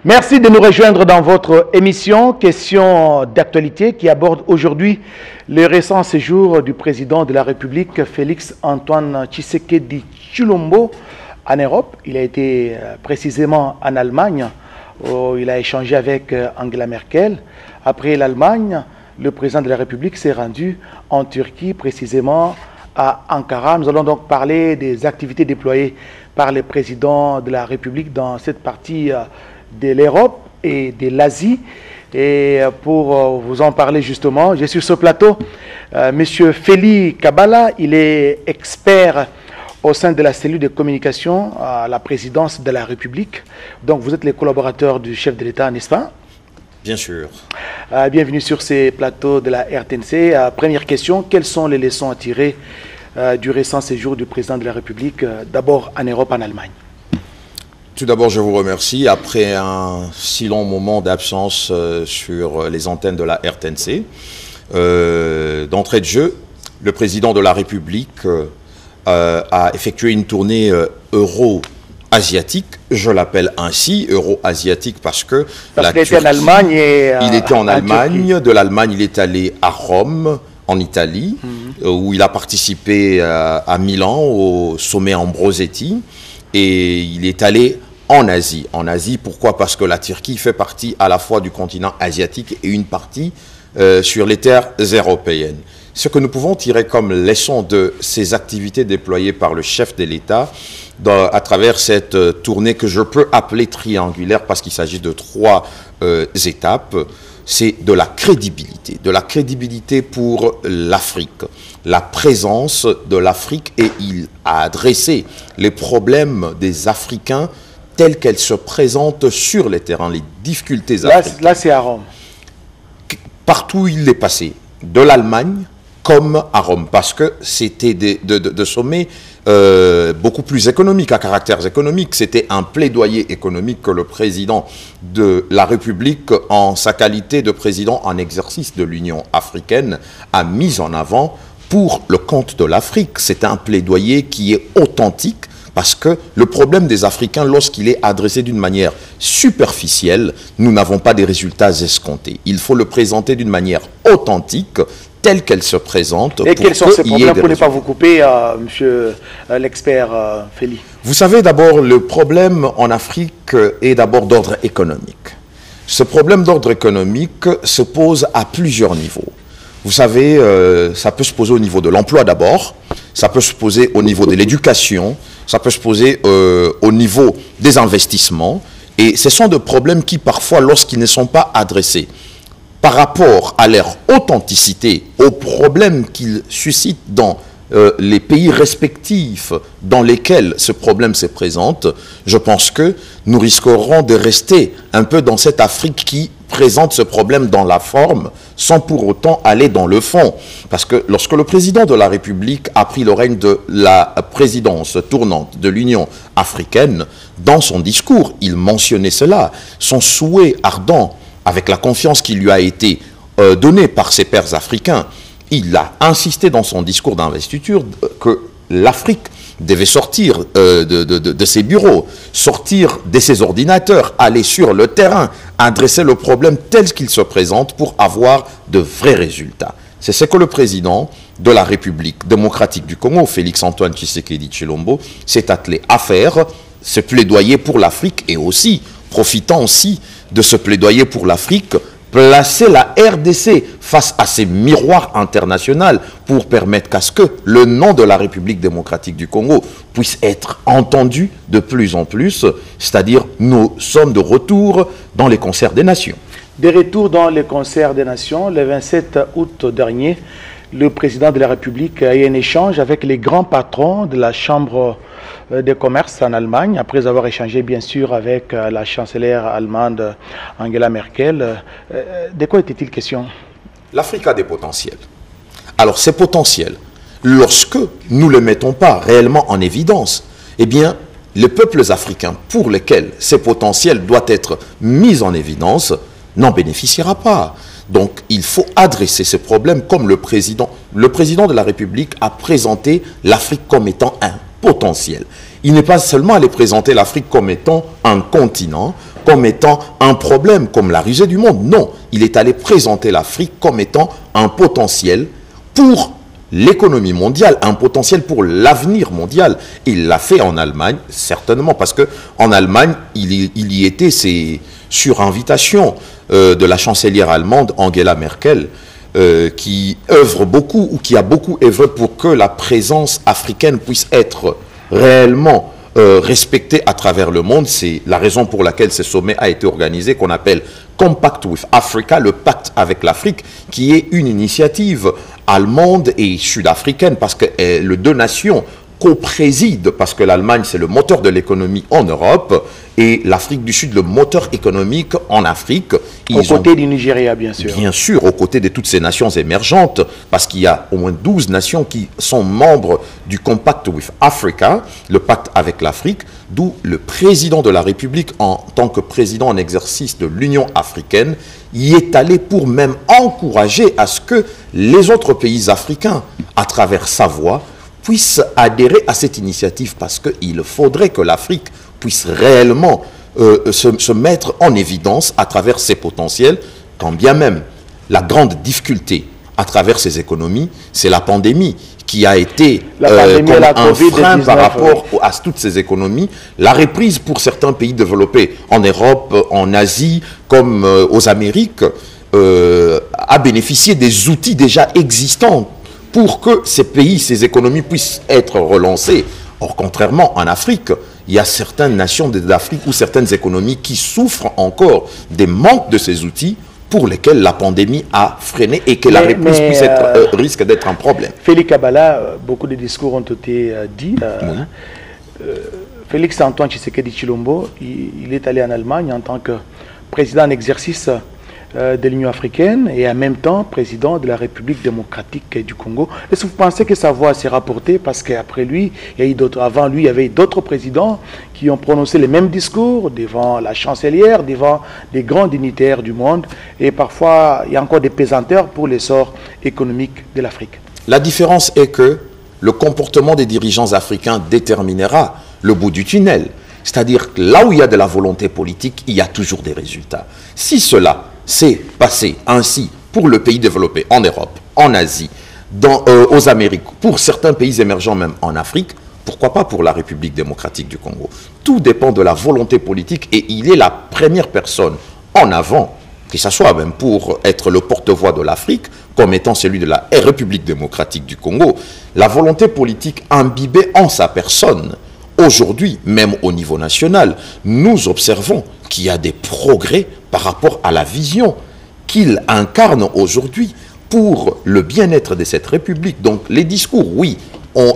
Merci de nous rejoindre dans votre émission Questions d'actualité qui aborde aujourd'hui le récent séjour du président de la République, Félix-Antoine Tshisekedi Tshilombo, en Europe. Il a été précisément en Allemagne, où il a échangé avec Angela Merkel. Après l'Allemagne, le président de la République s'est rendu en Turquie, précisément à Ankara. Nous allons donc parler des activités déployées par le président de la République dans cette partie de l'Europe et de l'Asie. Et pour vous en parler justement, j'ai sur ce plateau Monsieur Feli Kabala. Il est expert au sein de la cellule de communication à la présidence de la République. Donc vous êtes les collaborateurs du chef de l'État, n'est-ce pas? Bien sûr. Bienvenue sur ces plateaux de la RTNC. Première question, quelles sont les leçons à tirer du récent séjour du président de la République, d'abord en Europe, en Allemagne? Tout d'abord, je vous remercie. Après un si long moment d'absence sur les antennes de la RTNC, d'entrée de jeu, le président de la République a effectué une tournée euro-asiatique. Je l'appelle ainsi, euro-asiatique, parce que il était en Allemagne il était en Allemagne. De l'Allemagne, il est allé à Rome, en Italie, où il a participé à Milan, au sommet Ambrosetti. Et il est allé en Asie. En Asie, pourquoi? Parce que la Turquie fait partie à la fois du continent asiatique et une partie sur les terres européennes. Ce que nous pouvons tirer comme leçon de ces activités déployées par le chef de l'État à travers cette tournée que je peux appeler triangulaire parce qu'il s'agit de 3 étapes, c'est de la crédibilité pour l'Afrique, la présence de l'Afrique, et il a adressé les problèmes des Africains tels qu'elles se présentent sur les terrains, les difficultés africaines. Là c'est à Rome. Partout où il est passé, de l'Allemagne comme à Rome, parce que c'était de sommets beaucoup plus économiques, à caractère économique. C'était un plaidoyer économique que le président de la République, en sa qualité de président en exercice de l'Union africaine, a mis en avant pour le compte de l'Afrique. C'est un plaidoyer qui est authentique, parce que le problème des Africains, lorsqu'il est adressé d'une manière superficielle, nous n'avons pas des résultats escomptés. Il faut le présenter d'une manière authentique, telle qu'elle se présente. Et quels sont ces problèmes, pour ne pas vous couper, monsieur l'expert Feli? Vous savez, d'abord, le problème en Afrique est d'abord d'ordre économique. Ce problème d'ordre économique se pose à plusieurs niveaux. Vous savez, ça peut se poser au niveau de l'emploi d'abord, ça peut se poser au niveau de l'éducation, ça peut se poser au niveau des investissements. Et ce sont des problèmes qui, parfois, lorsqu'ils ne sont pas adressés par rapport à leur authenticité, aux problèmes qu'ils suscitent dans les pays respectifs dans lesquels ce problème se présente, je pense que nous risquerons de rester un peu dans cette Afrique qui présente ce problème dans la forme, sans pour autant aller dans le fond. Parce que lorsque le président de la République a pris le règne de la présidence tournante de l'Union africaine, dans son discours, il mentionnait cela, son souhait ardent, avec la confiance qui lui a été donnée par ses pairs africains. Il a insisté dans son discours d'investiture que l'Afrique devait sortir de ses bureaux, sortir de ses ordinateurs, aller sur le terrain, adresser le problème tel qu'il se présente pour avoir de vrais résultats. C'est ce que le président de la République démocratique du Congo, Félix-Antoine Tshisekedi Tshilombo, s'est attelé à faire, ce plaidoyer pour l'Afrique, et aussi, profitant aussi de ce plaidoyer pour l'Afrique, placer la RDC face à ces miroirs internationaux pour permettre qu'à ce que le nom de la République démocratique du Congo puisse être entendu de plus en plus, c'est-à-dire nous sommes de retour dans les concerts des nations. De retour dans les concerts des nations, le 27 août dernier, le président de la République a eu un échange avec les grands patrons de la Chambre de commerce en Allemagne, après avoir échangé bien sûr avec la chancelière allemande Angela Merkel. De quoi était-il question? L'Afrique a des potentiels. Alors ces potentiels, lorsque nous ne les mettons pas réellement en évidence, eh bien les peuples africains pour lesquels ces potentiels doivent être mis en évidence n'en bénéficiera pas. Donc il faut adresser ces problèmes comme le président de la République a présenté l'Afrique comme étant un potentiel. Il n'est pas seulement allé présenter l'Afrique comme étant un continent, comme étant un problème, comme la rusée du monde. Non, il est allé présenter l'Afrique comme étant un potentiel pour l'économie mondiale, un potentiel pour l'avenir mondial. Il l'a fait en Allemagne, certainement, parce qu'en Allemagne, il y était sur invitation de la chancelière allemande Angela Merkel, qui œuvre beaucoup, ou qui a beaucoup œuvré pour que la présence africaine puisse être réellement respectée à travers le monde. C'est la raison pour laquelle ce sommet a été organisé, qu'on appelle Compact with Africa, le pacte avec l'Afrique, qui est une initiative allemande et sud-africaine, parce que les deux nations co-président, parce que l'Allemagne c'est le moteur de l'économie en Europe et l'Afrique du Sud le moteur économique en Afrique. Aux côtés du Nigeria, bien sûr. Bien sûr, aux côtés de toutes ces nations émergentes, parce qu'il y a au moins 12 nations qui sont membres du Compact with Africa, le pacte avec l'Afrique, d'où le président de la République, en tant que président en exercice de l'Union africaine, y est allé pour même encourager à ce que les autres pays africains, à travers sa voix, puissent adhérer à cette initiative, parce qu'il faudrait que l'Afrique puisse réellement se mettre en évidence à travers ses potentiels, quand bien même la grande difficulté à travers ses économies, c'est la pandémie qui a été comme un frein par rapport à toutes ces économies. La reprise pour certains pays développés en Europe, en Asie, comme aux Amériques, a bénéficié des outils déjà existants pour que ces pays, ces économies puissent être relancées. Or, contrairement en Afrique, il y a certaines nations d'Afrique ou certaines économies qui souffrent encore des manques de ces outils pour lesquels la pandémie a freiné et que la reprise risque d'être un problème. Félix Kabala, beaucoup de discours ont été dits. Félix Antoine Tshisekedi Tshilombo, il est allé en Allemagne en tant que président en exercice de l'Union africaine et en même temps président de la République démocratique du Congo. Est-ce que vous pensez que sa voix s'est rapportée, parce qu'après lui, avant lui, il y avait d'autres présidents qui ont prononcé les mêmes discours devant la chancelière, devant des grands dignitaires du monde, et parfois il y a encore des pesanteurs pour l'essor économique de l'Afrique. La différence est que le comportement des dirigeants africains déterminera le bout du tunnel. C'est-à-dire que là où il y a de la volonté politique, il y a toujours des résultats. Si cela s'est passé ainsi pour le pays développé en Europe, en Asie, aux Amériques, pour certains pays émergents même en Afrique, pourquoi pas pour la République démocratique du Congo? Tout dépend de la volonté politique, et il est la première personne en avant, que ce soit même pour être le porte-voix de l'Afrique, comme étant celui de la République démocratique du Congo, la volonté politique imbibée en sa personne. Aujourd'hui, même au niveau national, nous observons qu'il y a des progrès par rapport à la vision qu'il incarne aujourd'hui pour le bien-être de cette République. Donc les discours, oui,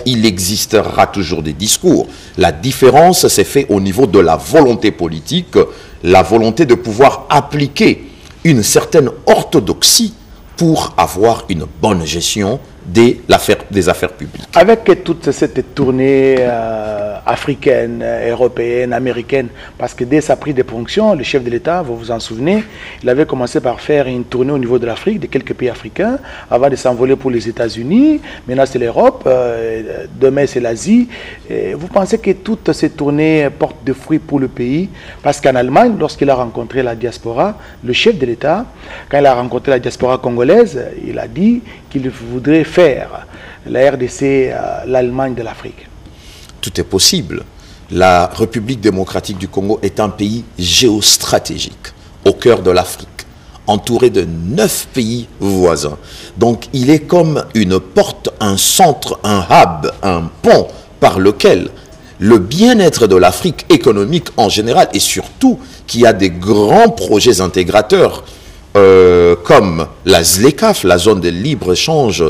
il existera toujours des discours. La différence s'est faite au niveau de la volonté politique, la volonté de pouvoir appliquer une certaine orthodoxie pour avoir une bonne gestion des affaires publiques. Avec toute cette tournée africaine, européenne, américaine, parce que dès sa prise de fonction, le chef de l'État, vous vous en souvenez, il avait commencé par faire une tournée au niveau de l'Afrique, de quelques pays africains, avant de s'envoler pour les États-Unis. Maintenant c'est l'Europe, demain c'est l'Asie. Vous pensez que toutes ces tournées portent des fruits pour le pays? Parce qu'en Allemagne, lorsqu'il a rencontré la diaspora, le chef de l'État, quand il a rencontré la diaspora congolaise, il a dit qu'il voudrait faire la RDC l'Allemagne de l'Afrique. Tout est possible. La République démocratique du Congo est un pays géostratégique au cœur de l'Afrique, entouré de 9 pays voisins. Donc il est comme une porte, un centre, un hub, un pont par lequel le bien-être de l'Afrique économique en général, et surtout qu'il y a des grands projets intégrateurs comme la ZLECAf, la zone de libre-échange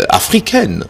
africaine,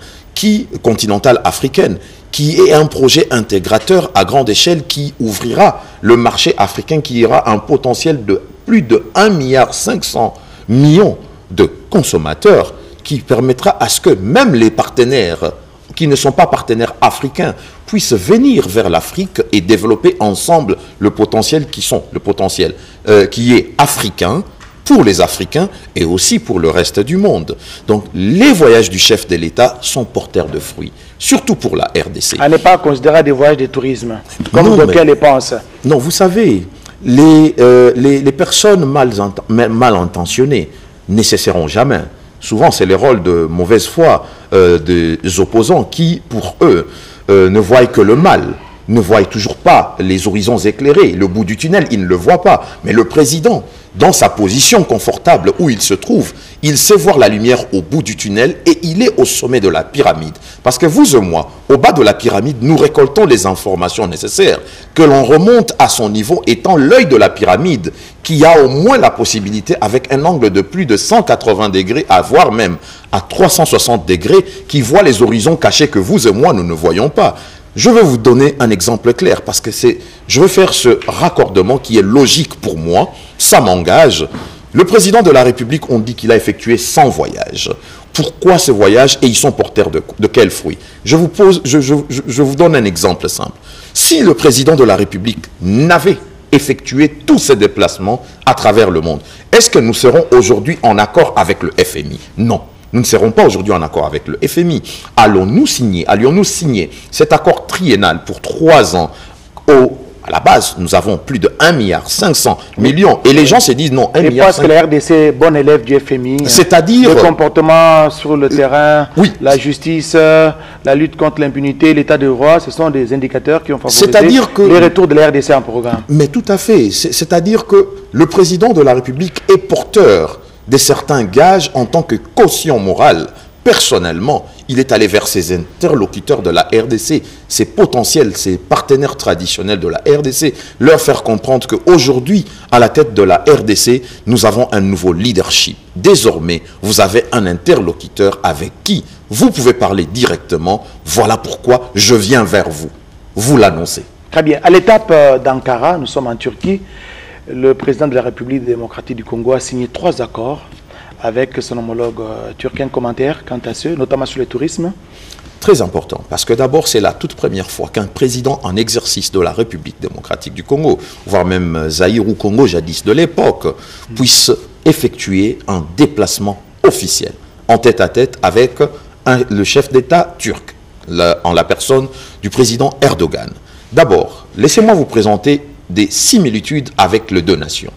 continentale africaine, qui est un projet intégrateur à grande échelle qui ouvrira le marché africain, qui ira un potentiel de plus de 1,5 milliard de consommateurs, qui permettra à ce que même les partenaires qui ne sont pas partenaires africains puissent venir vers l'Afrique et développer ensemble le potentiel qui est africain pour les Africains et aussi pour le reste du monde. Donc les voyages du chef de l'État sont porteurs de fruits, surtout pour la RDC. À ne pas considérer des voyages de tourisme, comme d'aucuns le pensent. Non, vous savez, les personnes mal intentionnées ne cesseront jamais. Souvent, c'est le rôle de mauvaise foi des opposants qui, pour eux, ne voient que le mal, ne voient toujours pas les horizons éclairés, le bout du tunnel, ils ne le voient pas. Mais le président, dans sa position confortable où il se trouve, il sait voir la lumière au bout du tunnel et il est au sommet de la pyramide. Parce que vous et moi, au bas de la pyramide, nous récoltons les informations nécessaires. Que l'on remonte à son niveau étant l'œil de la pyramide qui a au moins la possibilité, avec un angle de plus de 180 degrés, voire même à 360 degrés, qui voit les horizons cachés que vous et moi, nous ne voyons pas. Je vais vous donner un exemple clair parce que je veux faire ce raccordement qui est logique pour moi, ça m'engage. Le président de la République, on dit qu'il a effectué 100 voyages. Pourquoi ces voyages et ils sont porteurs de quels fruits? Je vous donne un exemple simple. Si le président de la République n'avait effectué tous ces déplacements à travers le monde, est-ce que nous serons aujourd'hui en accord avec le FMI? Non. Nous ne serons pas aujourd'hui en accord avec le FMI. Allions-nous signer cet accord triennal pour 3 ans à la base, nous avons plus de 1,5 milliard et les gens se disent non, 1 milliard. Parce que la RDC est bon élève du FMI. C'est-à-dire... Le comportement sur le terrain, oui. La justice, la lutte contre l'impunité, l'état de droit, ce sont des indicateurs qui ont favorisé les retours de la RDC en programme. Mais tout à fait. C'est-à-dire que le président de la République est porteur de certains gages en tant que caution morale. Personnellement, il est allé vers ses interlocuteurs de la RDC, ses potentiels, ses partenaires traditionnels de la RDC, leur faire comprendre qu'aujourd'hui, à la tête de la RDC, nous avons un nouveau leadership. Désormais, vous avez un interlocuteur avec qui vous pouvez parler directement. Voilà pourquoi je viens vers vous. Vous l'annoncez. Très bien. À l'étape d'Ankara, nous sommes en Turquie. Le président de la République démocratique du Congo a signé 3 accords avec son homologue turc. Un commentaire quant à ceux, notamment sur le tourisme? Très important, parce que d'abord, c'est la toute première fois qu'un président en exercice de la République démocratique du Congo, voire même Zaïre ou Congo, jadis de l'époque, puisse effectuer un déplacement officiel, en tête-à-tête avec le chef d'État turc, en la personne du président Erdogan. D'abord, laissez-moi vous présenter des similitudes avec les 2 nations.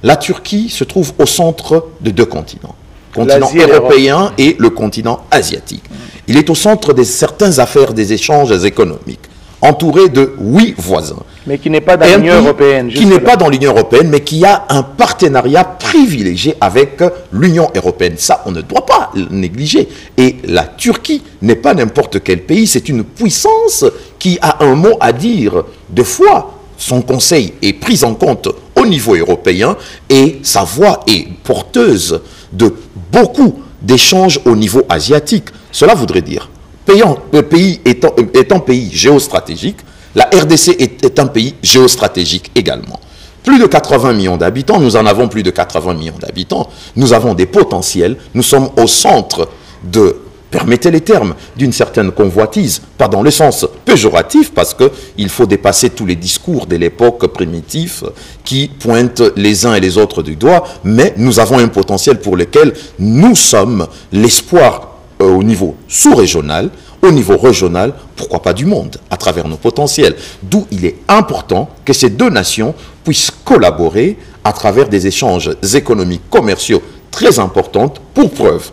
La Turquie se trouve au centre de 2 continents, le continent européen et le continent asiatique. Il est au centre de certaines affaires des échanges économiques, entouré de 8 voisins. Mais qui n'est pas dans l'Union européenne. Qui n'est pas dans l'Union européenne, mais qui a un partenariat privilégié avec l'Union européenne. Ça, on ne doit pas le négliger. Et la Turquie n'est pas n'importe quel pays, c'est une puissance qui a un mot à dire. De fois, son conseil est pris en compte au niveau européen et sa voix est porteuse de beaucoup d'échanges au niveau asiatique. Cela voudrait dire, le pays étant pays géostratégique, la RDC est un pays géostratégique également. Plus de 80 millions d'habitants, nous en avons plus de 80 millions d'habitants, nous avons des potentiels, nous sommes au centre de... Permettez les termes, d'une certaine convoitise, pas dans le sens péjoratif, parce qu'il faut dépasser tous les discours de l'époque primitive qui pointent les uns et les autres du doigt, mais nous avons un potentiel pour lequel nous sommes l'espoir au niveau sous-régional, au niveau régional, pourquoi pas du monde, à travers nos potentiels. D'où il est important que ces 2 nations puissent collaborer à travers des échanges économiques, commerciaux très importants, pour preuve.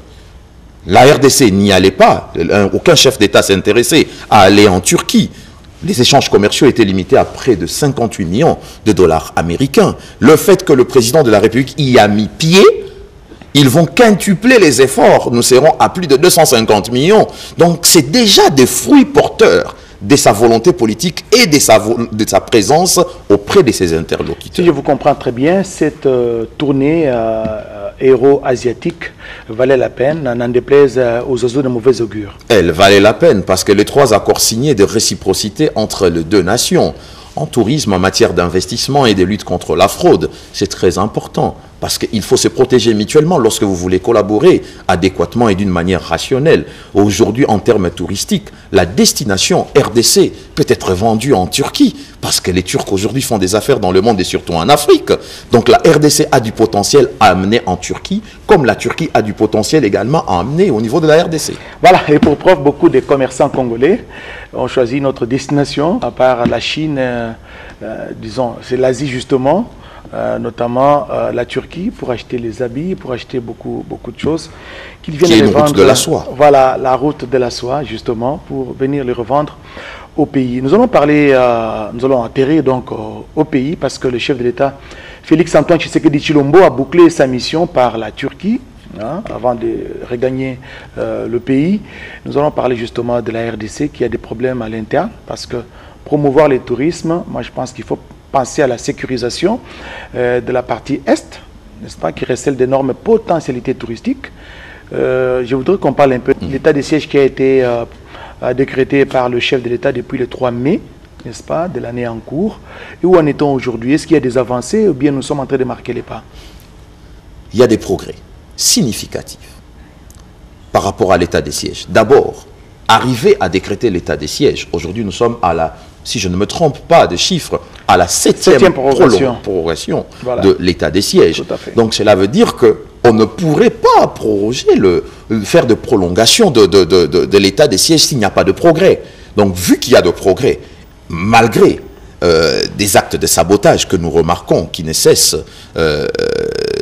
La RDC n'y allait pas, aucun chef d'État s'intéressait à aller en Turquie. Les échanges commerciaux étaient limités à près de 58 millions de dollars américains. Le fait que le président de la République y a mis pied, ils vont quintupler les efforts. Nous serons à plus de 250 millions. Donc c'est déjà des fruits porteurs de sa volonté politique et de sa présence auprès de ses interlocuteurs. Si je vous comprends très bien, cette tournée héros-asiatique valait la peine, n'en déplaise aux oiseaux de mauvais augure. Elle valait la peine parce que les 3 accords signés de réciprocité entre les 2 nations, en tourisme, en matière d'investissement et de lutte contre la fraude. C'est très important parce qu'il faut se protéger mutuellement lorsque vous voulez collaborer adéquatement et d'une manière rationnelle. Aujourd'hui, en termes touristiques, la destination RDC peut être vendue en Turquie parce que les Turcs aujourd'hui font des affaires dans le monde et surtout en Afrique. Donc la RDC a du potentiel à amener en Turquie, comme la Turquie a du potentiel également à amener au niveau de la RDC. Voilà, et pour preuve, beaucoup de commerçants congolais ont choisi notre destination, à part la Chine, disons, c'est l'Asie justement, notamment la Turquie, pour acheter les habits, pour acheter beaucoup de choses. Qu'ils viennent qui est une revendre, route de la soie. Voilà, la route de la soie, justement, pour venir les revendre au pays. Nous allons parler, nous allons atterrir donc au pays, parce que le chef de l'État, Félix Antoine Tshisekedi Tshilombo, a bouclé sa mission par la Turquie, avant de regagner le pays. Nous allons parler justement de la RDC qui a des problèmes à l'interne, parce que promouvoir le tourisme, moi je pense qu'il faut penser à la sécurisation de la partie Est, n'est-ce pas, qui recèle d'énormes potentialités touristiques. Je voudrais qu'on parle un peu de l'état de siège qui a été décrété par le chef de l'État depuis le 3 mai, n'est-ce pas, de l'année en cours. Et où en est-on aujourd'hui? Est-ce qu'il y a des avancées ou bien nous sommes en train de marquer les pas? Il y a des progrès significatifs par rapport à l'état des sièges. D'abord, arriver à décréter l'état des sièges. Aujourd'hui, nous sommes à la, si je ne me trompe pas de chiffres, à la septième prorogation voilà, de l'état des sièges. Donc cela veut dire qu'on ne pourrait pas proroger, faire de prolongation de l'état des sièges s'il n'y a pas de progrès. Donc vu qu'il y a de progrès, malgré des actes de sabotage que nous remarquons qui ne cessent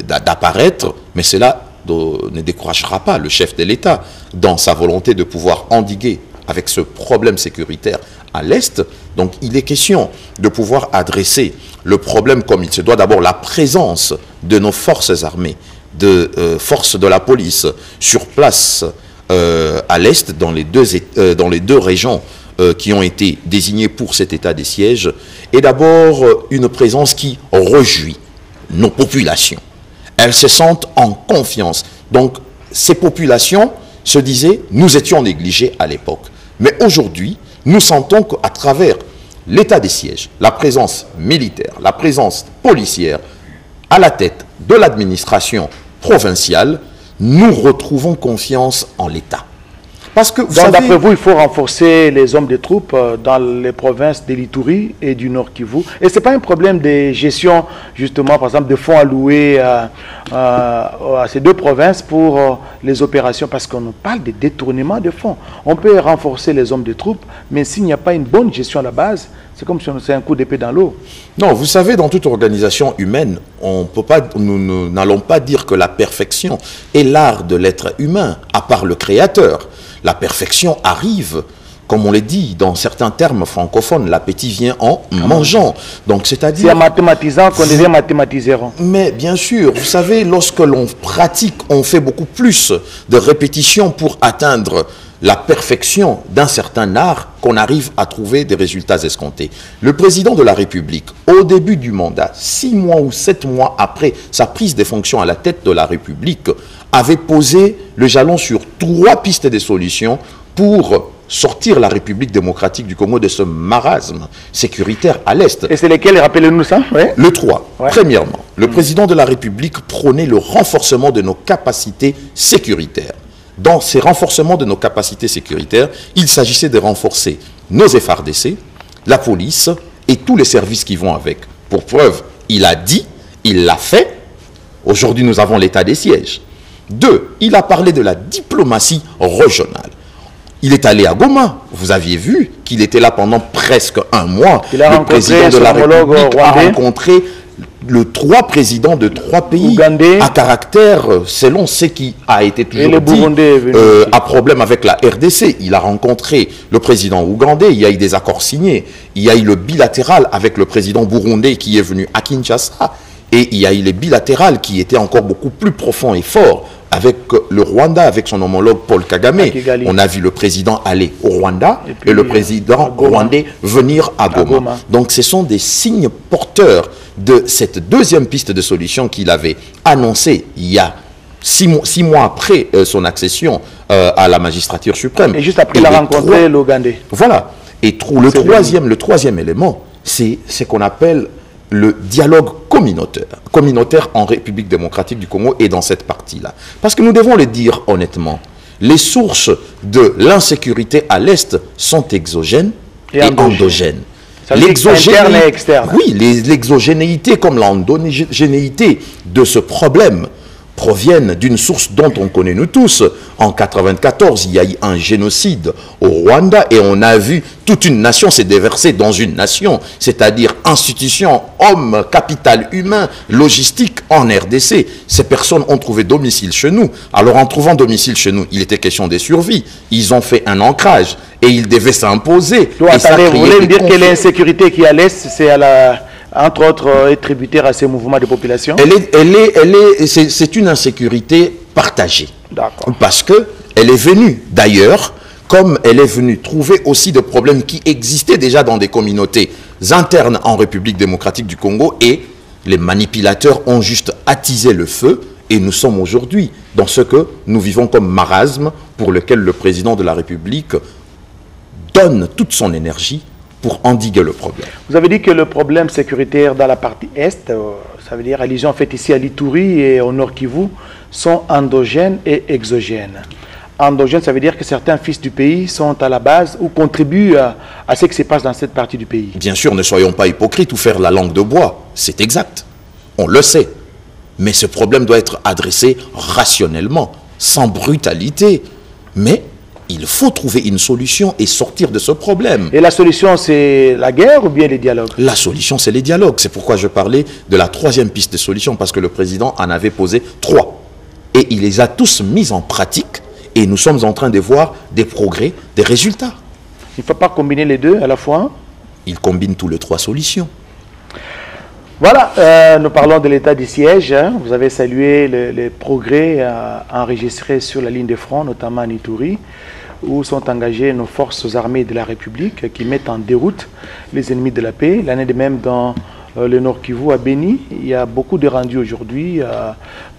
d'apparaître, mais cela ne découragera pas le chef de l'État dans sa volonté de pouvoir endiguer avec ce problème sécuritaire à l'Est. Donc il est question de pouvoir adresser le problème comme il se doit. D'abord la présence de nos forces armées, de forces de la police sur place à l'Est dans les deux régions qui ont été désignées pour cet état des sièges, est d'abord une présence qui réjouit nos populations. Elles se sentent en confiance. Donc, ces populations se disaient, nous étions négligés à l'époque. Mais aujourd'hui, nous sentons qu'à travers l'état des sièges, la présence militaire, la présence policière, à la tête de l'administration provinciale, nous retrouvons confiance en l'État. Parce que, d'après vous, il faut renforcer les hommes de troupes dans les provinces de l'Ituri et du Nord Kivu. Et ce n'est pas un problème de gestion, justement, par exemple, de fonds alloués à ces deux provinces pour les opérations, parce qu'on parle de détournement de fonds. On peut renforcer les hommes de troupes, mais s'il n'y a pas une bonne gestion à la base, c'est comme si c'est un coup d'épée dans l'eau. Non, vous savez, dans toute organisation humaine, nous n'allons pas dire que la perfection est l'art de l'être humain, à part le créateur. La perfection arrive, comme on l'a dit, dans certains termes francophones, l'appétit vient en mangeant. Donc, c'est-à-dire... C'est en mathématisant qu'on devient mathématiseur. Mais bien sûr, vous savez, lorsque l'on pratique, on fait beaucoup plus de répétitions pour atteindre la perfection d'un certain art qu'on arrive à trouver des résultats escomptés. Le président de la République, au début du mandat, 6 mois ou 7 mois après sa prise des fonctions à la tête de la République, avait posé le jalon sur 3 pistes de solutions pour sortir la République démocratique du Congo de ce marasme sécuritaire à l'Est. Et c'est lesquels, rappelez-nous ça? Ouais. Le 3. Ouais. Premièrement, le président de la République prônait le renforcement de nos capacités sécuritaires. Dans ces renforcements de nos capacités sécuritaires, il s'agissait de renforcer nos FARDC, la police et tous les services qui vont avec. Pour preuve, il a dit, il l'a fait. Aujourd'hui, nous avons l'état des sièges. 2, il a parlé de la diplomatie régionale. Il est allé à Goma. Vous aviez vu qu'il était là pendant presque 1 mois. Le président de la République a rencontré le 3 présidents de 3 pays Ougandais, à caractère, selon ce qui a été toujours dit, à problème avec la RDC. Il a rencontré le président ougandais, il y a eu des accords signés. Il y a eu le bilatéral avec le président burundais qui est venu à Kinshasa. Et il y a eu les bilatérales qui étaient encore beaucoup plus profonds et forts avec le Rwanda, avec son homologue Paul Kagame. On a vu le président aller au Rwanda et le président rwandais venir à Goma. Donc ce sont des signes porteurs de cette deuxième piste de solution qu'il avait annoncée il y a 6 mois après son accession à la magistrature suprême. Et juste après, il a rencontré l'Ougandais. Voilà. Et le troisième élément, c'est ce qu'on appelle le dialogue communautaire en République démocratique du Congo et dans cette partie-là. Parce que nous devons le dire honnêtement, les sources de l'insécurité à l'Est sont exogènes et endogènes. Interne et externe. Oui, l'exogénéité comme l'endogénéité de ce problème proviennent d'une source dont on connaît nous tous. En 1994, il y a eu un génocide au Rwanda et on a vu toute une nation s'est déversée dans une nation, c'est-à-dire institutions, hommes, capital humain, logistique en RDC. Ces personnes ont trouvé domicile chez nous. Alors en trouvant domicile chez nous, il était question de survie. Ils ont fait un ancrage et ils devaient s'imposer. Vous voulez me dire que l'insécurité qui est à l'Est, c'est à la... entre autres, est tributaire à ces mouvements de population? C'est une insécurité partagée. D'accord. Parce qu'elle est venue d'ailleurs, comme elle est venue trouver aussi des problèmes qui existaient déjà dans des communautés internes en République démocratique du Congo, et les manipulateurs ont juste attisé le feu, et nous sommes aujourd'hui dans ce que nous vivons comme marasme, pour lequel le président de la République donne toute son énergie pour endiguer le problème. Vous avez dit que le problème sécuritaire dans la partie Est, ça veut dire allusion en fait ici à l'Ituri et au Nord Kivu, sont endogènes et exogènes. Endogènes, ça veut dire que certains fils du pays sont à la base ou contribuent à ce qui se passe dans cette partie du pays. Bien sûr, ne soyons pas hypocrites ou faire la langue de bois, c'est exact, on le sait. Mais ce problème doit être adressé rationnellement, sans brutalité, mais il faut trouver une solution et sortir de ce problème. Et la solution, c'est la guerre ou bien les dialogues? La solution, c'est les dialogues. C'est pourquoi je parlais de la troisième piste de solution, parce que le président en avait posé 3. Et il les a tous mis en pratique, et nous sommes en train de voir des progrès, des résultats. Il ne faut pas combiner les deux à la fois? Il combine tous les 3 solutions. Voilà, nous parlons de l'état du siège. Hein. Vous avez salué les progrès enregistrés sur la ligne de front, notamment en Ituri, où sont engagées nos forces armées de la République qui mettent en déroute les ennemis de la paix. L'année de même dans le Nord Kivu, à Beni, il y a beaucoup de rendus aujourd'hui,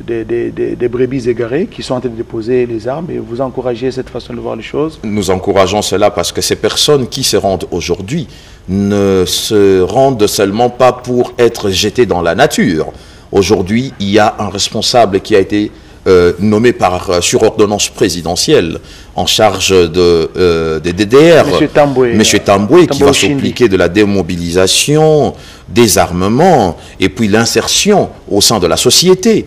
des brebis égarées qui sont en train de déposer les armes, et vous encouragez cette façon de voir les choses? Nous encourageons cela parce que ces personnes qui se rendent aujourd'hui ne se rendent seulement pas pour être jetées dans la nature. Aujourd'hui, il y a un responsable qui a été nommé sur ordonnance présidentielle en charge des DDR, M. Tamboué, qui va s'occuper de la démobilisation, des armements et puis l'insertion au sein de la société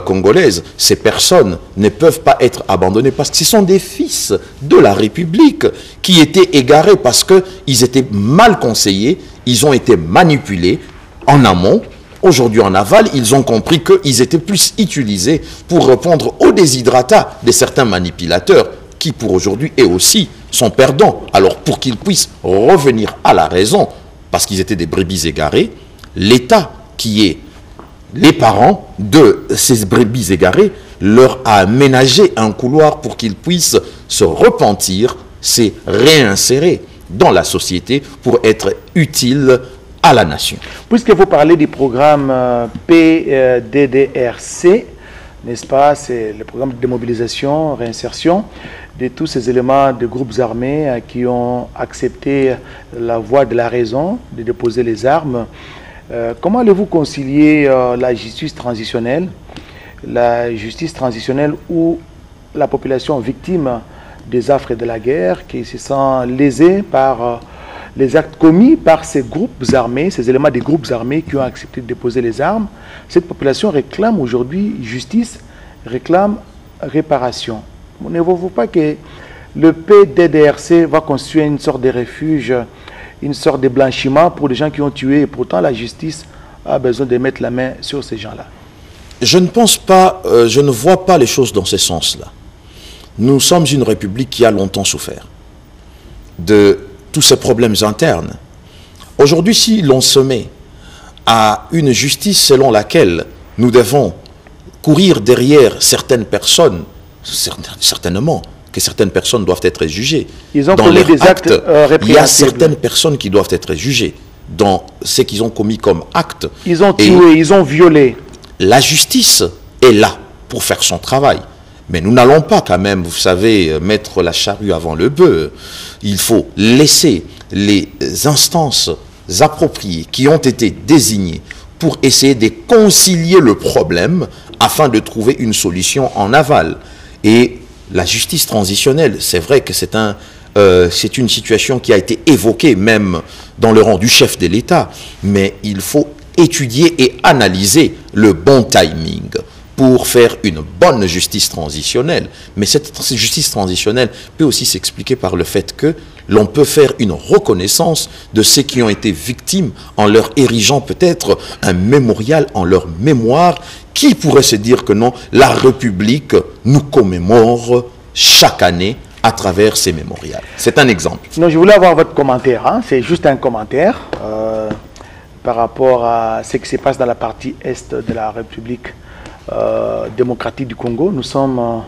congolaise. Ces personnes ne peuvent pas être abandonnées parce que ce sont des fils de la République qui étaient égarés parce qu'ils étaient mal conseillés, ils ont été manipulés en amont. Aujourd'hui, en aval, ils ont compris qu'ils étaient plus utilisés pour répondre aux déshydratats de certains manipulateurs qui, pour aujourd'hui, eux aussi, sont perdants. Alors, pour qu'ils puissent revenir à la raison, parce qu'ils étaient des brebis égarées, l'État, qui est les parents de ces brebis égarées, leur a aménagé un couloir pour qu'ils puissent se repentir, se réinsérer dans la société pour être utiles à la nation. Puisque vous parlez du programme PDDRC, n'est-ce pas, c'est le programme de démobilisation, réinsertion de tous ces éléments de groupes armés qui ont accepté la voie de la raison, de déposer les armes. Comment allez-vous concilier la justice transitionnelle où la population victime des affres de la guerre, qui se sent lésée par les actes commis par ces groupes armés, ces éléments des groupes armés qui ont accepté de déposer les armes? Cette population réclame aujourd'hui justice, réclame réparation. Ne voyez-vous pas que le PDDRC va constituer une sorte de refuge, une sorte de blanchiment pour les gens qui ont tué, et pourtant la justice a besoin de mettre la main sur ces gens-là? Je ne pense pas, je ne vois pas les choses dans ce sens-là. Nous sommes une république qui a longtemps souffert de tous ces problèmes internes. Aujourd'hui, si l'on se met à une justice selon laquelle nous devons courir derrière certaines personnes, certainement que certaines personnes doivent être jugées. Ils ont commis des actes répréhensibles. Il y a certaines personnes qui doivent être jugées dans ce qu'ils ont commis comme actes. Ils ont tué, ils ont violé. La justice est là pour faire son travail. Mais nous n'allons pas quand même, vous savez, mettre la charrue avant le bœuf. Il faut laisser les instances appropriés qui ont été désignés pour essayer de concilier le problème afin de trouver une solution en aval. Et la justice transitionnelle, c'est vrai que c'est une situation qui a été évoquée même dans le rang du chef de l'État, mais il faut étudier et analyser le bon timing pour faire une bonne justice transitionnelle. Mais cette justice transitionnelle peut aussi s'expliquer par le fait que l'on peut faire une reconnaissance de ceux qui ont été victimes en leur érigeant peut-être un mémorial en leur mémoire. Qui pourrait se dire que non, la République nous commémore chaque année à travers ces mémorials. C'est un exemple. Non, je voulais avoir votre commentaire. Hein. C'est juste un commentaire par rapport à ce qui se passe dans la partie est de la République démocratique du Congo. Nous sommes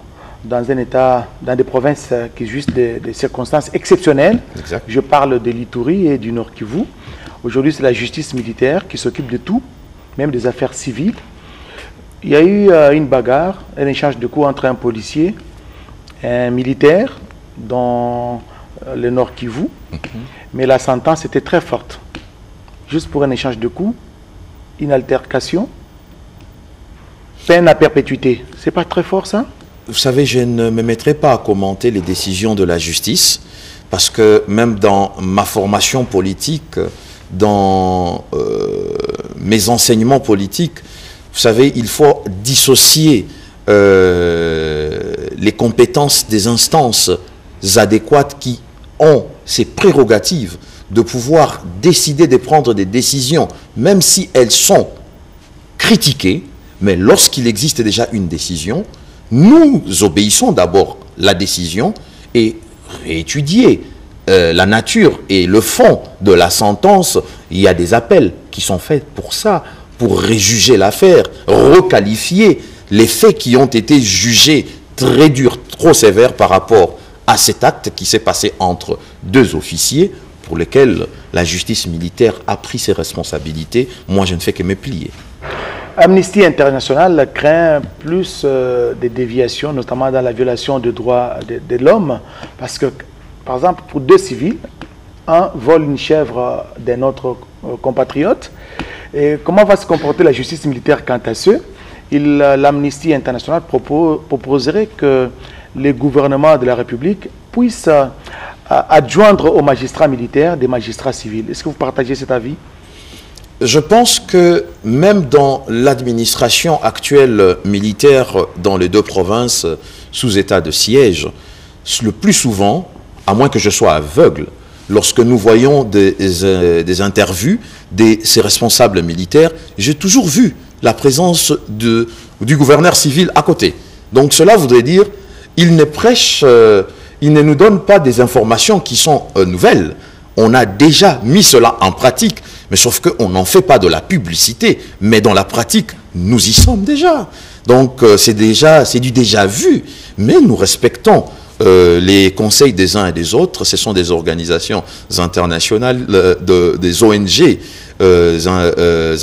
dans un état, dans des provinces qui juste des circonstances exceptionnelles. Exact. Je parle de l'Ituri et du Nord Kivu. Aujourd'hui, c'est la justice militaire qui s'occupe de tout, même des affaires civiles. Il y a eu une bagarre, un échange de coups entre un policier et un militaire dans le Nord Kivu. Mais la sentence était très forte. Juste pour un échange de coups, une altercation, peine à perpétuité. C'est pas très fort, ça? Vous savez, je ne me mettrai pas à commenter les décisions de la justice, parce que même dans ma formation politique, dans mes enseignements politiques, vous savez, il faut dissocier les compétences des instances adéquates qui ont ces prérogatives de pouvoir décider de prendre des décisions, même si elles sont critiquées, mais lorsqu'il existe déjà une décision, nous obéissons d'abord la décision et étudier la nature et le fond de la sentence. Il y a des appels qui sont faits pour ça, pour réjuger l'affaire, requalifier les faits qui ont été jugés très durs, trop sévères par rapport à cet acte qui s'est passé entre deux officiers pour lesquels la justice militaire a pris ses responsabilités. Moi, je ne fais que me plier. Amnesty International craint plus des déviations, notamment dans la violation des droits de l'homme, parce que, par exemple, pour deux civils, un vole une chèvre d'un autre compatriote. Et comment va se comporter la justice militaire quant à ce? L'Amnesty International proposerait que les gouvernements de la République puissent adjoindre aux magistrats militaires des magistrats civils. Est-ce que vous partagez cet avis? Je pense que même dans l'administration actuelle militaire dans les deux provinces sous état de siège, le plus souvent, à moins que je sois aveugle, lorsque nous voyons des interviews de ces responsables militaires, j'ai toujours vu la présence du gouverneur civil à côté. Donc cela voudrait dire, il ne prêche, il ne nous donne pas des informations qui sont nouvelles. On a déjà mis cela en pratique, mais sauf qu'on n'en fait pas de la publicité, mais dans la pratique, nous y sommes déjà. Donc c'est du déjà vu, mais nous respectons les conseils des uns et des autres. Ce sont des organisations internationales, des ONG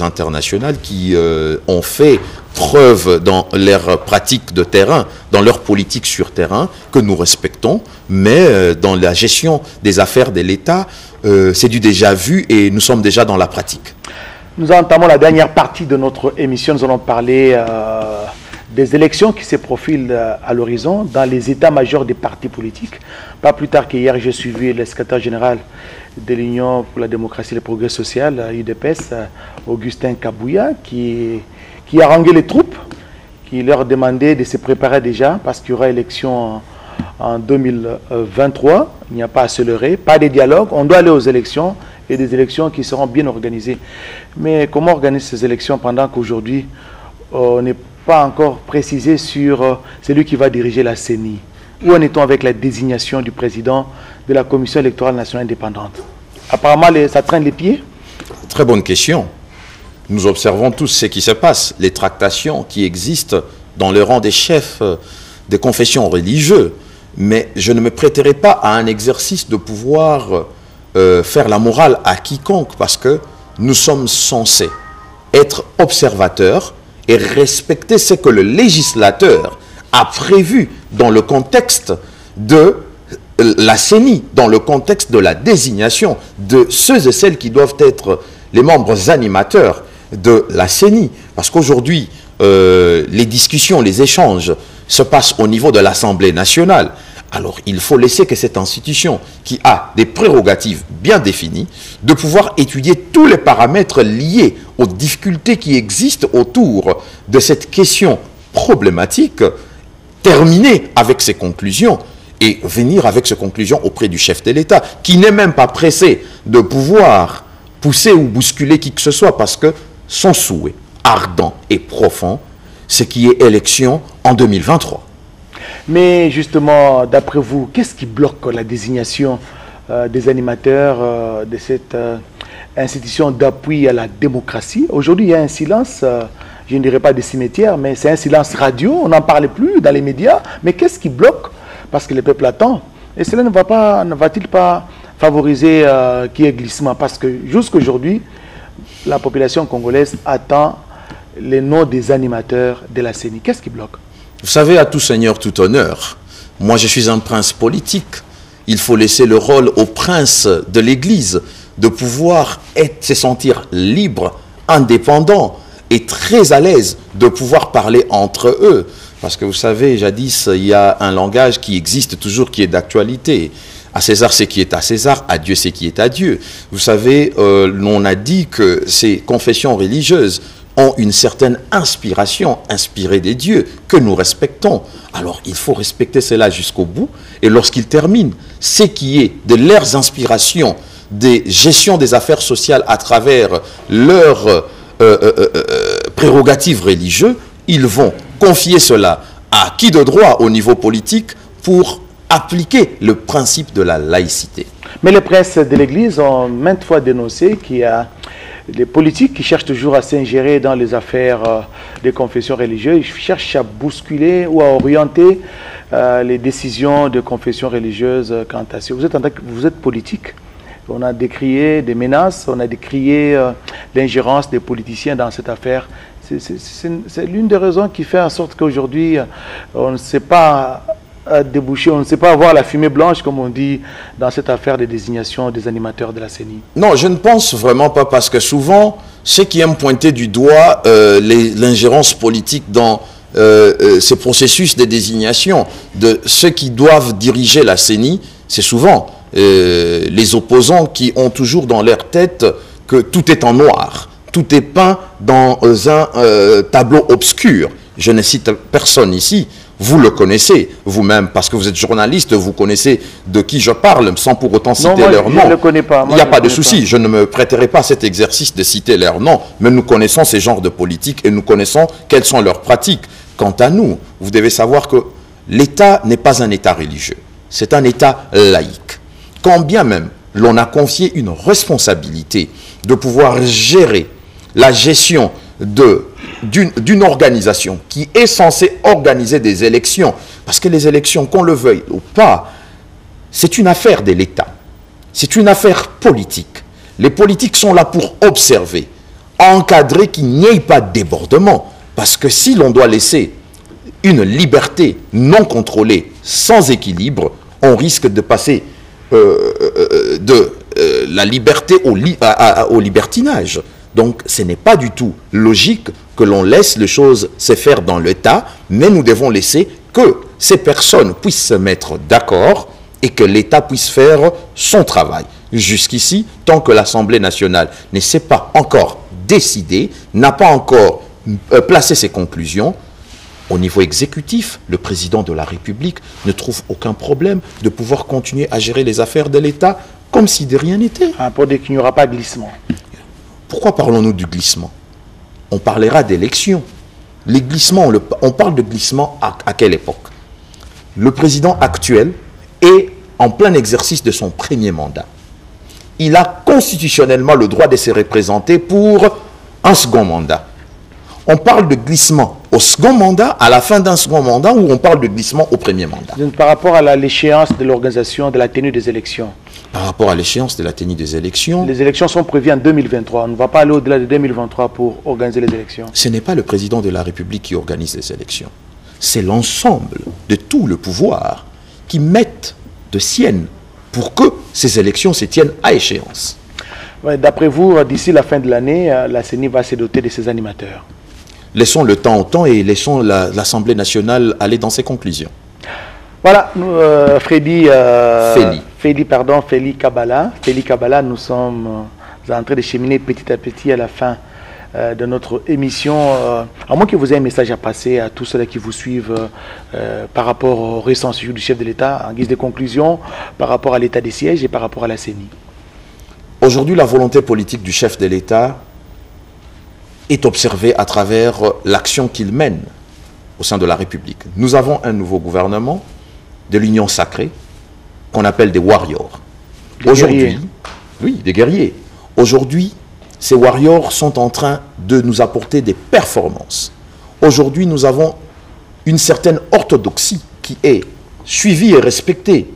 internationales qui ont fait preuve dans leur pratique de terrain, dans leur politique sur terrain, que nous respectons, mais dans la gestion des affaires de l'État, c'est du déjà vu et nous sommes déjà dans la pratique. Nous entamons la dernière partie de notre émission. Nous allons parler des élections qui se profilent à l'horizon dans les états-majors des partis politiques. Pas plus tard qu'hier, j'ai suivi le secrétaire général de l'Union pour la démocratie et le progrès social, UDPS, Augustin Kabouya, qui haranguait les troupes, qui leur demandait de se préparer déjà parce qu'il y aura élection en 2023. Il n'y a pas à se leurrer, pas de dialogue. On doit aller aux élections et des élections qui seront bien organisées. Mais comment organiser ces élections pendant qu'aujourd'hui, on n'est pas encore précisé sur celui qui va diriger la CENI? Où en est-on avec la désignation du président de la Commission électorale nationale indépendante? Apparemment, ça traîne les pieds. Très bonne question. Nous observons tous ce qui se passe, les tractations qui existent dans le rang des chefs des confessions religieuses. Mais je ne me prêterai pas à un exercice de pouvoir faire la morale à quiconque, parce que nous sommes censés être observateurs et respecter ce que le législateur a prévu dans le contexte de la CENI, dans le contexte de la désignation de ceux et celles qui doivent être les membres animateurs de la CENI. Parce qu'aujourd'hui, les discussions, les échanges se passent au niveau de l'Assemblée nationale. Alors, il faut laisser que cette institution, qui a des prérogatives bien définies, de pouvoir étudier tous les paramètres liés aux difficultés qui existent autour de cette question problématique, terminer avec ses conclusions et venir avec ces conclusions auprès du chef de l'État, qui n'est même pas pressé de pouvoir pousser ou bousculer qui que ce soit, parce que son souhait ardent et profond, c'est qu'il y ait élection en 2023. Mais justement, d'après vous, qu'est-ce qui bloque la désignation des animateurs de cette institution d'appui à la démocratie? Aujourd'hui, il y a un silence, je ne dirais pas de cimetière, mais c'est un silence radio, on n'en parle plus dans les médias. Mais qu'est-ce qui bloque? Parce que le peuple attend. Et cela ne va-t-il pas favoriser qu'il y ait glissement? Parce que jusqu'à aujourd'hui, la population congolaise attend les noms des animateurs de la CENI. Qu'est-ce qui bloque? Vous savez, à tout seigneur, tout honneur. Moi, je suis un prince politique. Il faut laisser le rôle aux princes de l'Église de pouvoir se sentir libre, indépendant et très à l'aise de pouvoir parler entre eux. Parce que vous savez, jadis, il y a un langage qui existe toujours, qui est d'actualité. À César, c'est qui est à César, à Dieu, c'est qui est à Dieu. Vous savez, on a dit que ces confessions religieuses ont une certaine inspiration, inspirée des dieux, que nous respectons. Alors, il faut respecter cela jusqu'au bout. Et lorsqu'ils terminent, ce qui est de leurs inspirations, des gestions des affaires sociales à travers leurs prérogatives religieuses, ils vont confier cela à qui de droit au niveau politique pour appliquer le principe de la laïcité. Mais les princes de l'Église ont maintes fois dénoncé qu'il y a des politiques qui cherchent toujours à s'ingérer dans les affaires des confessions religieuses. Ils cherchent à bousculer ou à orienter les décisions de confessions religieuses quant à ça. Vous êtes politique. On a décrié des menaces, on a décrié l'ingérence des politiciens dans cette affaire. C'est l'une des raisons qui fait en sorte qu'aujourd'hui, on ne sait pas déboucher, on ne sait pas avoir la fumée blanche, comme on dit, dans cette affaire de désignation des animateurs de la CENI. Non, je ne pense vraiment pas, parce que souvent, ceux qui aiment pointer du doigt l'ingérence politique dans ces processus de désignation de ceux qui doivent diriger la CENI, c'est souvent les opposants qui ont toujours dans leur tête que tout est en noir, tout est peint dans un tableau obscur. Je ne cite personne ici. Vous le connaissez vous-même, parce que vous êtes journaliste, vous connaissez de qui je parle, sans pour autant citer leur nom. Je ne le connais pas. Il n'y a pas de souci, je ne me prêterai pas à cet exercice de citer leur nom, mais nous connaissons ces genres de politiques et nous connaissons quelles sont leurs pratiques. Quant à nous, vous devez savoir que l'État n'est pas un État religieux, c'est un État laïque. Quand bien même l'on a confié une responsabilité de pouvoir gérer la gestion d'une organisation qui est censée organiser des élections, parce que les élections, qu'on le veuille ou pas, c'est une affaire de l'État, c'est une affaire politique. Les politiques sont là pour observer, encadrer qu'il n'y ait pas de débordement, parce que si l'on doit laisser une liberté non contrôlée, sans équilibre, on risque de passer de la liberté au libertinage. Donc, ce n'est pas du tout logique que l'on laisse les choses se faire dans l'État, mais nous devons laisser que ces personnes puissent se mettre d'accord et que l'État puisse faire son travail. Jusqu'ici, tant que l'Assemblée nationale ne s'est pas encore décidée, n'a pas encore placé ses conclusions, au niveau exécutif, le président de la République ne trouve aucun problème de pouvoir continuer à gérer les affaires de l'État comme si de rien n'était. Pour dire qu'il n'y aura pas de glissement. Pourquoi parlons-nous du glissement? On parlera d'élections. Les glissements, on parle de glissement à quelle époque? Le président actuel est en plein exercice de son premier mandat. Il a constitutionnellement le droit de se représenter pour un second mandat. On parle de glissement au second mandat, à la fin d'un second mandat, ou on parle de glissement au premier mandat? Donc, par rapport à l'échéance de l'organisation de la tenue des élections. Par rapport à l'échéance de la tenue des élections. Les élections sont prévues en 2023. On ne va pas aller au-delà de 2023 pour organiser les élections. Ce n'est pas le président de la République qui organise les élections. C'est l'ensemble de tout le pouvoir qui mettent de sienne pour que ces élections se tiennent à échéance. Ouais, d'après vous, d'ici la fin de l'année, la CENI va se doter de ses animateurs? Laissons le temps au temps et laissons l'Assemblée nationale aller dans ses conclusions. Voilà, nous, Félix Kabala. Félix Kabala, nous sommes en train de cheminer petit à petit à la fin de notre émission. À moins que vous ayez un message à passer à tous ceux qui vous suivent par rapport au récent séjour du chef de l'État, en guise de conclusion, par rapport à l'état des sièges et par rapport à la CENI. Aujourd'hui, la volonté politique du chef de l'État est observée à travers l'action qu'il mène au sein de la République. Nous avons un nouveau gouvernement de l'Union sacrée qu'on appelle des warriors. Aujourd'hui, oui, des guerriers. Aujourd'hui, ces warriors sont en train de nous apporter des performances. Aujourd'hui, nous avons une certaine orthodoxie qui est suivie et respectée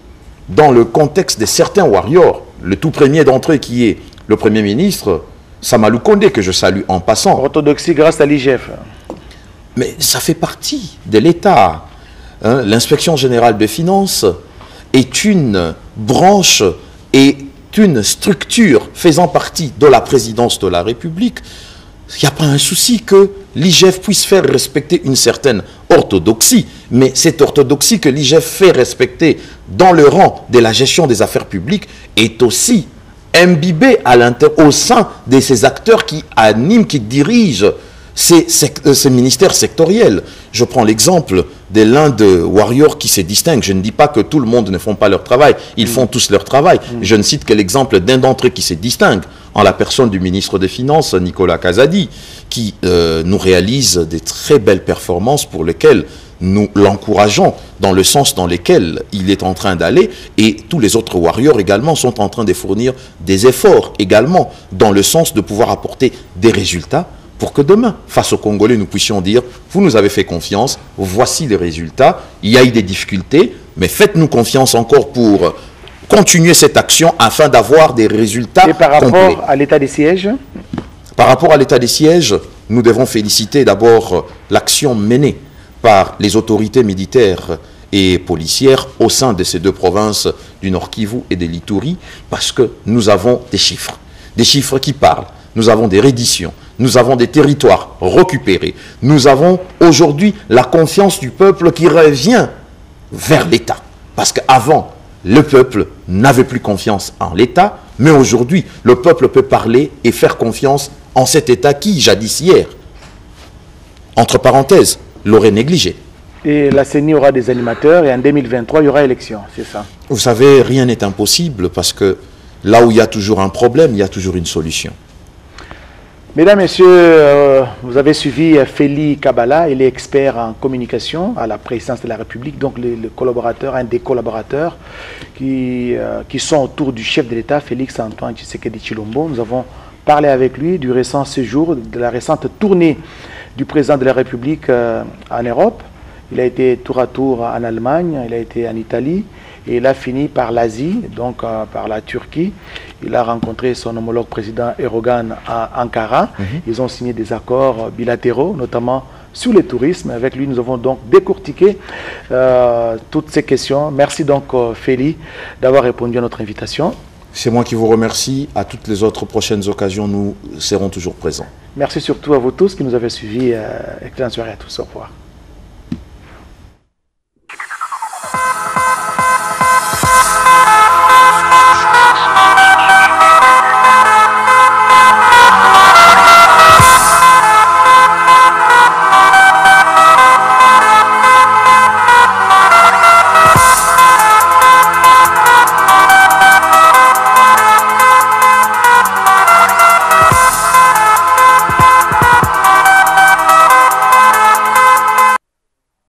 dans le contexte de certains warriors. Le tout premier d'entre eux qui est le Premier ministre, Samalou Kondé, que je salue en passant. Orthodoxie grâce à l'IGF. Mais ça fait partie de l'État. Hein? L'inspection générale des finances est une branche et une structure faisant partie de la présidence de la République. Il n'y a pas un souci que l'IGF puisse faire respecter une certaine orthodoxie, mais cette orthodoxie que l'IGF fait respecter dans le rang de la gestion des affaires publiques est aussi imbibée au sein de ces acteurs qui animent, qui dirigent ces ministères sectoriels. Je prends l'exemple de l'un de Warriors qui se distingue. Je ne dis pas que tout le monde ne font pas leur travail. Ils font tous leur travail. Je ne cite que l'exemple d'un d'entre eux qui se distingue, en la personne du ministre des Finances, Nicolas Kazadi, qui nous réalise des très belles performances pour lesquelles nous l'encourageons dans le sens dans lequel il est en train d'aller, et tous les autres Warriors également sont en train de fournir des efforts également dans le sens de pouvoir apporter des résultats pour que demain, face aux Congolais, nous puissions dire « Vous nous avez fait confiance, voici les résultats, il y a eu des difficultés, mais faites-nous confiance encore pour continuer cette action afin d'avoir des résultats complets. » Et par rapport à l'état des sièges? Par rapport à l'état des sièges, nous devons féliciter d'abord l'action menée par les autorités militaires et policières au sein de ces deux provinces du Nord Kivu et de l'Ituri, parce que nous avons des chiffres qui parlent. Nous avons des redditions, nous avons des territoires récupérés, nous avons aujourd'hui la confiance du peuple qui revient vers l'État. Parce qu'avant, le peuple n'avait plus confiance en l'État, mais aujourd'hui, le peuple peut parler et faire confiance en cet État qui, jadis hier, entre parenthèses, l'aurait négligé. Et la CENI aura des animateurs et en 2023, il y aura élection, c'est ça? Vous savez, rien n'est impossible parce que là où il y a toujours un problème, il y a toujours une solution. Mesdames, Messieurs, vous avez suivi Félix Kabala, il est expert en communication à la présidence de la République, donc le collaborateur, un des collaborateurs qui sont autour du chef de l'État, Félix Antoine Tshisekedi Tshilombo. Nous avons parlé avec lui du récent séjour, de la récente tournée du président de la République en Europe. Il a été tour à tour en Allemagne, il a été en Italie et il a fini par l'Asie, donc par la Turquie. Il a rencontré son homologue président Erdogan à Ankara. Ils ont signé des accords bilatéraux, notamment sur le tourisme. Avec lui, nous avons donc décortiqué toutes ces questions. Merci donc Félix d'avoir répondu à notre invitation. C'est moi qui vous remercie. À toutes les autres prochaines occasions, nous serons toujours présents. Merci surtout à vous tous qui nous avez suivis. Excellente soirée à tous. Au revoir.